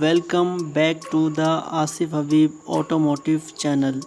Welcome back to the Asif Habib automotive channel.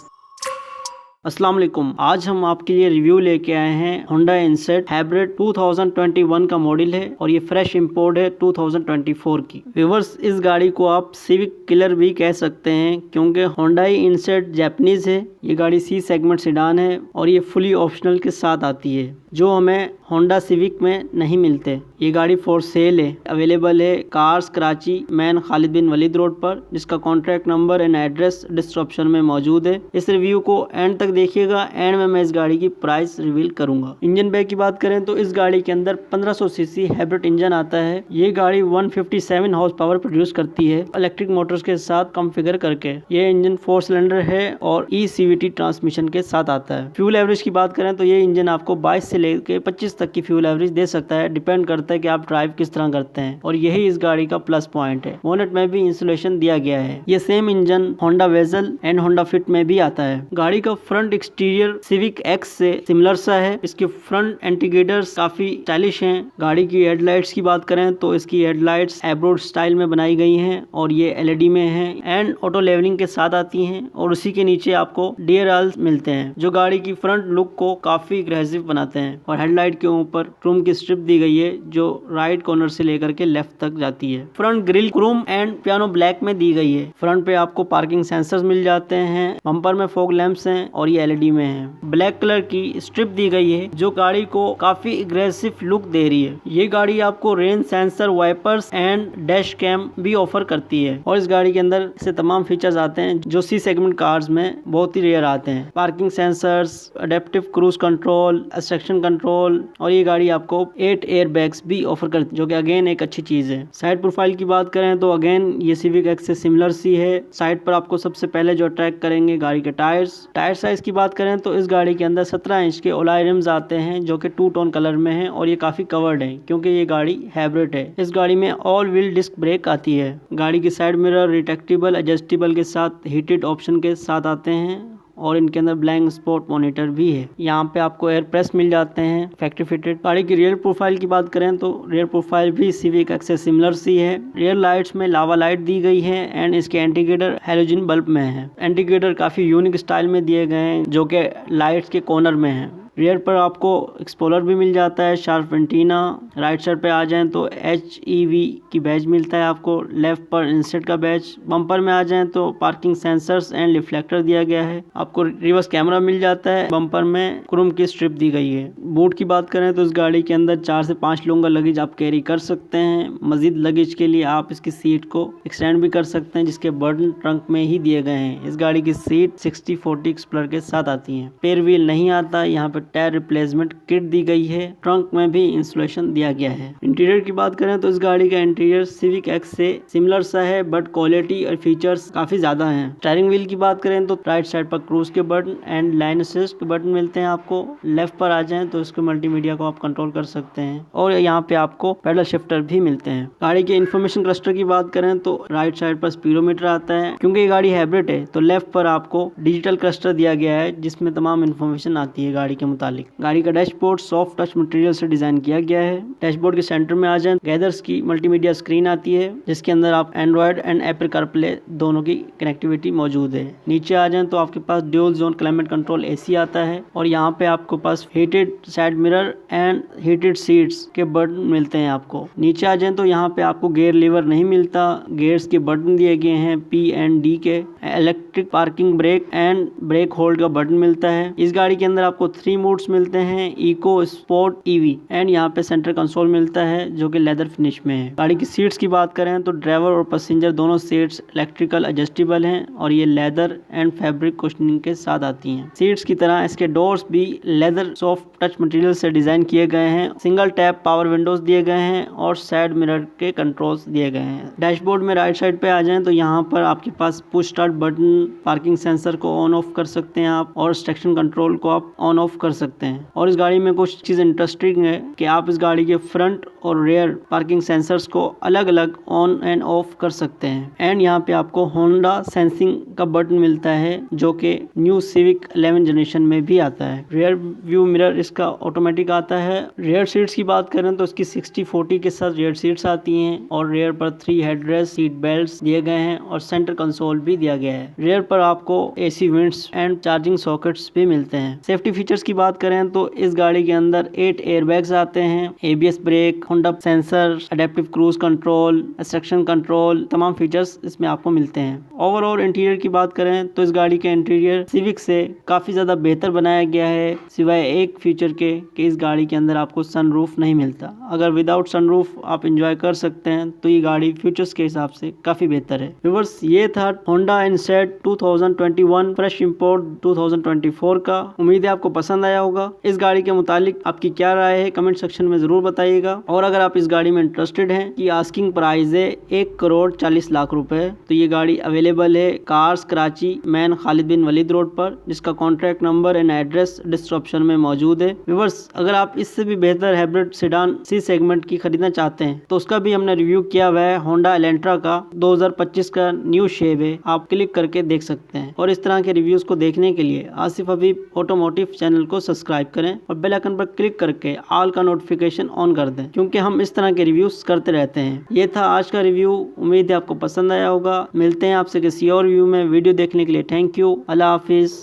अस्सलाम वालेकुम। आज हम आपके लिए रिव्यू लेके आए हैं होंडा इनसेट हाइब्रिड 2021 का मॉडल है और ये फ्रेश इंपोर्ट है 2024 की। व्यूअर्स, इस गाड़ी को आप सिविक किलर भी कह सकते हैं क्योंकि होंडाई इनसेट जापानीज है। ये गाड़ी सी सेगमेंट सेडान है और ये फुली ऑप्शनल के साथ आती है जो हमें होंडा सिविक में नहीं मिलते। ये गाड़ी फॉर सेल है, अवेलेबल है कार्स कराची मैन खालिद बिन वलीद रोड पर, जिसका contract number and address description में मौजूद है। इस रिव्यू को एंड तक देखिएगा, एंड में मैं इस गाड़ी की प्राइस रिवील करूंगा। इंजन बैग की बात करें तो इस गाड़ी के अंदर 1500 सीसी हाइब्रिड इंजन आता है। ये गाड़ी 157 हॉर्स पावर प्रोड्यूस करती है इलेक्ट्रिक मोटर्स के साथ कॉन्फ़िगर करके। ये इंजन 4 सिलेंडर है और CVT ट्रांसमिशन के साथ आता है। फ्यूल एवरेज की बात करें तो ये इंजन आपको 22 से लेकर 25 तक की फ्यूल एवरेज दे सकता है, डिपेंड करता है कि आप ड्राइव किस तरह करते हैं और यही इस गाड़ी का प्लस पॉइंट है। बोनेट में भी इंसुलेशन दिया गया है। ये same engine Honda vessel and Honda fit में भी आता है। गाड़ी का फ्रंट एक्सटीरियर सिविक एक्स से सिमिलर सा है। इसके फ्रंट इंडिकेटर्स काफी स्टाइलिश हैं। गाड़ी की हेडलाइट्स की बात करें तो इसकी हेडलाइट्स एब्रोड स्टाइल में बनाई गई हैं और ये LED में है एंड ऑटो लेवलिंग के साथ आती हैं और उसी के नीचे आपको DRL मिलते हैं जो गाड़ी की फ्रंट लुक को काफी अग्रेसिव बनाते हैं। और हेडलाइट के ऊपर क्रोम की स्ट्रिप दी गई है जो राइट कॉर्नर से लेकर के लेफ्ट तक जाती है। Front grille Chrome and piano black में दी गई है। फ्रंट पे आपको पार्किंग सेंसर्स मिल जाते हैं। बम्पर में फॉग लैंप्स हैं और ये LED में है। ब्लैक कलर की स्ट्रिप दी गई है जो गाड़ी को काफी अग्रेसिव लुक दे रही है। ये गाड़ी आपको rain sensor, wipers and dash cam भी ऑफर करती है और इस गाड़ी के अंदर से तमाम फीचर्स आते हैं जो सी सेगमेंट कार्स में बहुत ही रेयर आते हैं। Parking sensors, adaptive cruise control, extraction control और ये गाड़ी आपको 8 एयर बैग्स भी ऑफर करती है जो कि अगेन एक अच्छी चीज है। साइड प्रोफाइल की बात करें तो अगेन ये सिविक एक्स से सिमिलर सी है। साइड पर आपको सबसे पहले जो अट्रैक्ट करेंगे गाड़ी के टायर साइज की बात करें तो इस गाड़ी के अंदर 17 इंच के ओलाई रिम्स आते हैं जो कि 2 टोन कलर में है और ये काफी कवर्ड है क्योंकि ये गाड़ी हाइब्रिड है। इस गाड़ी में ऑल व्हील डिस्क ब्रेक आती है। गाड़ी की साइड मिरर रिट्रैक्टेबल एडजस्टेबल के साथ हीटेड ऑप्शन के साथ आते हैं और इनके अंदर ब्लाइंड स्पॉट मॉनिटर भी है। यहाँ पे आपको एयर प्रेस मिल जाते हैं फैक्ट्री फिटेड। गाड़ी की रियर प्रोफाइल की बात करें तो रियर प्रोफाइल भी सिविक एक्स से सिमिलर सी है। रियर लाइट्स में लावा लाइट दी गई है एंड इसके इंडिकेटर हैलोजन बल्ब में है। इंडिकेटर काफी यूनिक स्टाइल में दिए गए हैं जो कि लाइट्स के कॉर्नर में है। रियर पर आपको एक्सपोलर भी मिल जाता है, शार्प एंटीना। राइट साइड पे आ जाएं तो HEV की बैज मिलता है आपको। लेफ्ट पर इंसेट का बैज। बम्पर में आ जाएं तो पार्किंग सेंसर्स एंड रिफ्लेक्टर दिया गया है। आपको रिवर्स कैमरा मिल जाता है। बम्पर में क्रोम की स्ट्रिप दी गई है। बूट की बात करें तो इस गाड़ी के अंदर 4 से 5 लोगों का लगेज आप कैरी कर सकते हैं। मजीद लगेज के लिए आप इसकी सीट को एक्सटेंड भी कर सकते हैं जिसके बटन ट्रंक में ही दिए गए हैं। इस गाड़ी की सीट 60/40 एक्सप्लोर के साथ आती है। पेयर व्हील नहीं आता। यहाँ पे टायर रिप्लेसमेंट किट दी गई है। ट्रंक में भी इंसुलेशन दिया गया है। इंटीरियर की बात करें तो इस गाड़ी का इंटीरियर सिविक एक्स से सिमिलर सा है बट क्वालिटी और फीचर्स काफी ज्यादा हैं। स्टीयरिंग व्हील की बात करें तो राइट साइड पर क्रूज के बटन एंड लाइन असिस्ट के बटन मिलते हैं आपको। लेफ्ट पर आ जाएं तो इसको मल्टीमीडिया को आप कंट्रोल कर सकते हैं और यहाँ पे आपको पैडल शिफ्टर भी मिलते हैं। गाड़ी के इन्फॉर्मेशन क्लस्टर की बात करें तो राइट साइड पर स्पीडोमीटर आता है। क्योंकि ये गाड़ी हाइब्रिड है तो लेफ्ट पर आपको डिजिटल क्लस्टर दिया गया है जिसमें तमाम इन्फॉर्मेशन आती है गाड़ी के मुतालिक। गाड़ी का डैशबोर्ड सॉफ्ट टच मटेरियल से डिजाइन किया गया है। डैशबोर्ड के सेंटर में आ जाएं गैदर्स की मल्टीमीडिया स्क्रीन आती है जिसके अंदर आप एंड्रॉयड एंड एप्पल कारप्ले दोनों की कनेक्टिविटी मौजूद है। नीचे आ जाएं तो आपके पास dual zone climate control AC आता है और यहाँ पे आपको पास heated side mirror and heated seats के बटन मिलते हैं आपको। नीचे आ जाएं तो यहाँ पे आपको गियर लीवर नहीं मिलता। गियर्स के बटन दिए गए हैं P and D के। Electric parking brake and brake hold का बटन मिलता है। इस गाड़ी के अंदर आपको 3 मोड्स मिलते हैं, इको, स्पोर्ट, EV एंड यहाँ पे सेंटर कंसोल मिलता है जो कि लेदर फिनिश में है। गाड़ी की सीट्स की बात करें तो ड्राइवर और पैसेंजर दोनों सीट्स इलेक्ट्रिकल एडजस्टेबल हैं और ये लेदर एंड फैब्रिक कुशनिंग के साथ आती हैं। सीट्स की तरह इसके डोर्स भी लेदर सॉफ्ट टच मटेरियल से डिजाइन किए गए हैं। सिंगल टैप पावर विंडोज दिए गए हैं और साइड मिरर के कंट्रोल्स दिए गए हैं। डैशबोर्ड में राइट साइड पे आ जाएं तो यहाँ पर आपके पास push start button, parking sensor को ऑन ऑफ कर सकते हैं आप और स्ट्रक्शन कंट्रोल को आप ऑन ऑफ कर सकते हैं। और इस गाड़ी में कुछ चीज़ इंटरेस्टिंग है कि आप इस गाड़ी के फ्रंट और रेयर पार्किंग सेंसर्स को अलग अलग ऑन एंड ऑफ कर सकते हैं। एंड यहाँ पे आपको होंडा सेंसिंग का बटन मिलता है जो कि न्यू सिविक 11 जनरेशन में भी आता है। रेयर व्यू मिरर इसका ऑटोमेटिक आता है। रेयर सीट्स की बात करें तो इसकी 60/40 के साथ रेयर सीट्स आती हैं और रेयर पर 3 हेडरेस्ट, सीट बेल्ट दिए गए हैं और सेंटर कंसोल भी दिया गया है। रेयर पर आपको AC vents and charging sockets भी मिलते हैं। सेफ्टी फीचर्स की बात करें तो इस गाड़ी के अंदर 8 एयरबैग्स आते हैं, ABS brake, Honda sensor, adaptive cruise control, extraction control, तमाम फीचर्स इसमें आपको मिलते हैं। ओवरऑल इंटीरियर की बात करें तो इस गाड़ी के इंटीरियर सिविक से काफी ज्यादा बेहतर बनाया गया है, सिवाय एक फीचर के कि इस गाड़ी के अंदर आपको सनरूफ नहीं मिलता। अगर विदाउट सनरूफ आप एंजॉय कर सकते हैं तो ये गाड़ी फीचर्स के हिसाब से काफी बेहतर है। व्यूअर्स, ये था होंडा इनसाइट 2021 फ्रेश इंपोर्ट 2024 का। उम्मीद है आपको पसंद आया होगा। इस गाड़ी के मुतालिक आपकी क्या राय है कमेंट सेक्शन में जरूर बताइएगा। और अगर आप इस गाड़ी में इंटरेस्टेड हैं कि आस्किंग प्राइस है 1,40,00,000 रुपए, तो ये गाड़ी अवेलेबल है कार्स कराची मेन खालिद बिन वलीद रोड पर, जिसका contact number and address description में मौजूद है। व्यूअर्स, अगर आप इससे भी बेहतर हाइब्रिड सेडान सी सेगमेंट की खरीदना चाहते हैं तो उसका भी हमने रिव्यू किया हुआ है। होंडा एलेंट्रा का 2025 का न्यू शेप है, आप क्लिक करके देख सकते हैं। और इस तरह के रिव्यूज को देखने के लिए आसिफ हबीब ऑटोमोटिव चैनल को सब्सक्राइब करें और बेल आइकन पर क्लिक करके ऑल का नोटिफिकेशन ऑन कर दें, क्योंकि हम इस तरह के रिव्यूज करते रहते हैं। ये था आज का रिव्यू, उम्मीद है आपको पसंद आया होगा। मिलते हैं आपसे किसी और रिव्यू में। वीडियो देखने के लिए थैंक यू। Allah Hafiz.